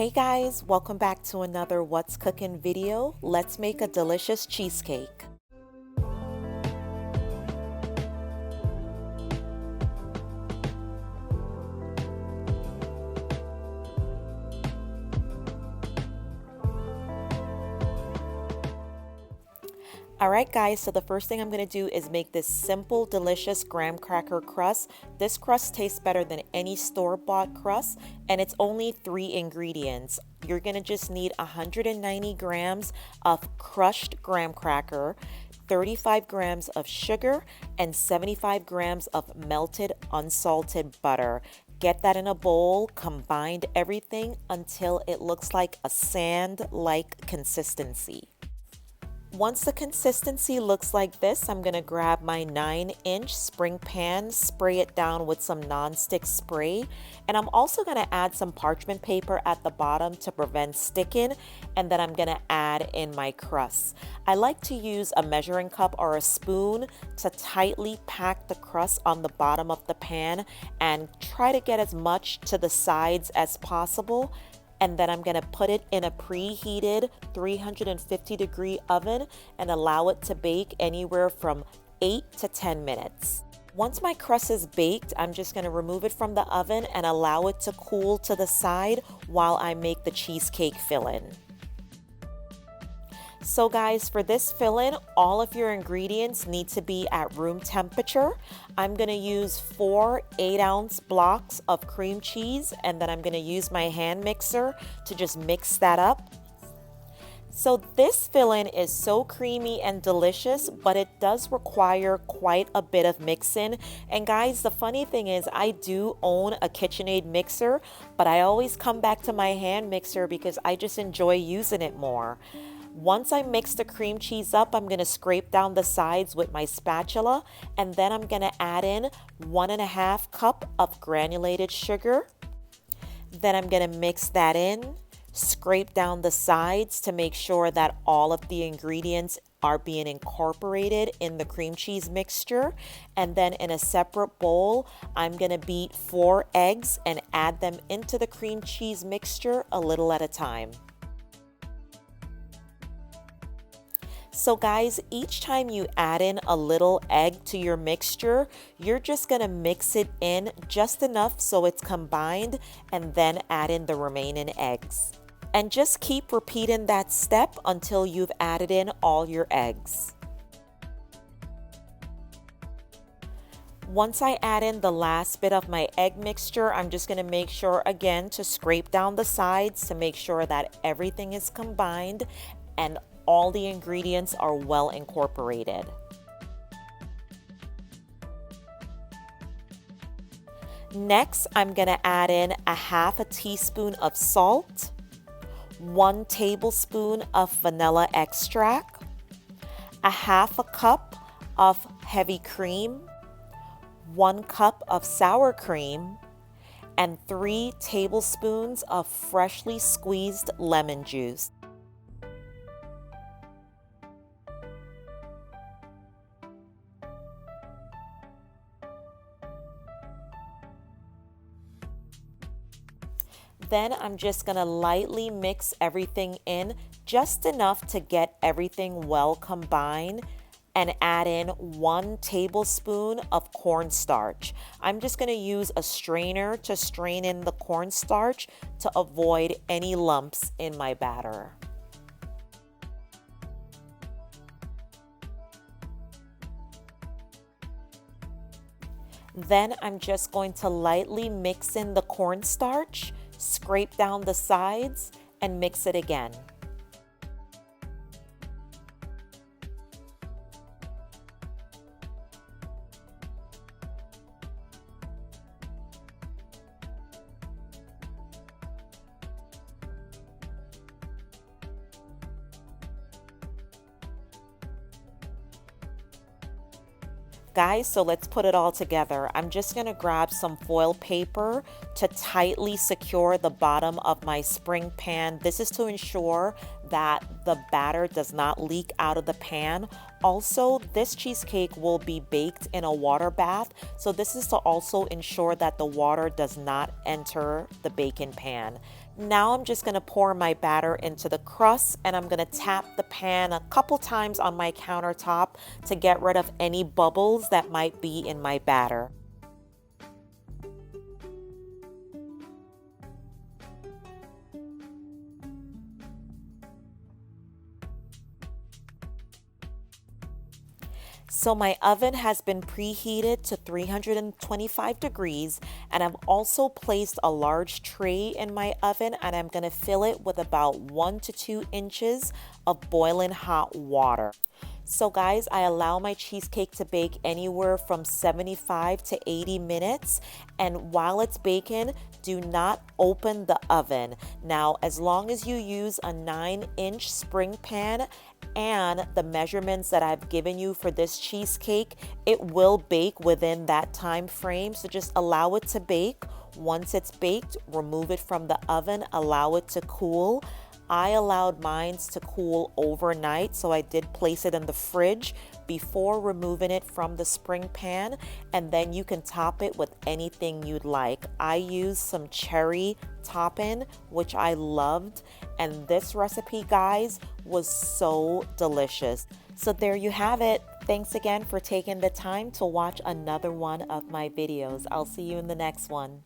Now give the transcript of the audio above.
Hey guys, welcome back to another What's Cooking video. Let's make a delicious cheesecake. Alright guys, so the first thing I'm going to do is make this simple, delicious graham cracker crust. This crust tastes better than any store-bought crust, and it's only 3 ingredients. You're going to just need 190 grams of crushed graham cracker, 35 grams of sugar, and 75 grams of melted unsalted butter. Get that in a bowl, combine everything until it looks like a sand-like consistency. Once the consistency looks like this, I'm going to grab my 9-inch spring pan, spray it down with some non-stick spray, and I'm also going to add some parchment paper at the bottom to prevent sticking, and then I'm going to add in my crust. I like to use a measuring cup or a spoon to tightly pack the crust on the bottom of the pan and try to get as much to the sides as possible. And then I'm going to put it in a preheated 350-degree oven and allow it to bake anywhere from 8 to 10 minutes. Once my crust is baked, I'm just going to remove it from the oven and allow it to cool to the side while I make the cheesecake filling. So guys, for this filling, all of your ingredients need to be at room temperature. I'm going to use 4 8-ounce blocks of cream cheese, and then I'm going to use my hand mixer to just mix that up. So this filling is so creamy and delicious, but it does require quite a bit of mixing. And guys, the funny thing is I do own a KitchenAid mixer, but I always come back to my hand mixer because I just enjoy using it more. Once I mix the cream cheese up, I'm going to scrape down the sides with my spatula, and then I'm going to add in 1.5 cup of granulated sugar. Then I'm going to mix that in, scrape down the sides to make sure that all of the ingredients are being incorporated in the cream cheese mixture. And then in a separate bowl, I'm going to beat 4 eggs and add them into the cream cheese mixture a little at a time. So guys, each time you add in a little egg to your mixture, you're just going to mix it in just enough so it's combined, and then add in the remaining eggs. And just keep repeating that step until you've added in all your eggs. Once I add in the last bit of my egg mixture, I'm just going to make sure again to scrape down the sides to make sure that everything is combined and all the ingredients are well incorporated. Next, I'm going to add in 1/2 teaspoon of salt, 1 tablespoon of vanilla extract, 1/2 cup of heavy cream, 1 cup of sour cream, and 3 tablespoons of freshly squeezed lemon juice. Then I'm just going to lightly mix everything in, just enough to get everything well combined, and add in 1 tablespoon of cornstarch. I'm just going to use a strainer to strain in the cornstarch to avoid any lumps in my batter. Then I'm just going to lightly mix in the cornstarch, scrape down the sides, and mix it again. Guys, so let's put it all together. I'm just going to grab some foil paper to tightly secure the bottom of my spring pan. This is to ensure that the batter does not leak out of the pan. Also, this cheesecake will be baked in a water bath, so this is to also ensure that the water does not enter the baking pan. Now I'm just gonna pour my batter into the crust and I'm gonna tap the pan a couple times on my countertop to get rid of any bubbles that might be in my batter. So my oven has been preheated to 325 degrees, and I've also placed a large tray in my oven, and I'm going to fill it with about 1 to 2 inches of boiling hot water. So guys, I allow my cheesecake to bake anywhere from 75 to 80 minutes. And while it's baking, do not open the oven. Now, as long as you use a 9-inch spring pan and the measurements that I've given you for this cheesecake, it will bake within that time frame. So just allow it to bake. Once it's baked, remove it from the oven, allow it to cool. I allowed mine to cool overnight, so I did place it in the fridge before removing it from the spring pan, and then you can top it with anything you'd like. I used some cherry topping, which I loved, and this recipe, guys, was so delicious. So there you have it. Thanks again for taking the time to watch another one of my videos. I'll see you in the next one.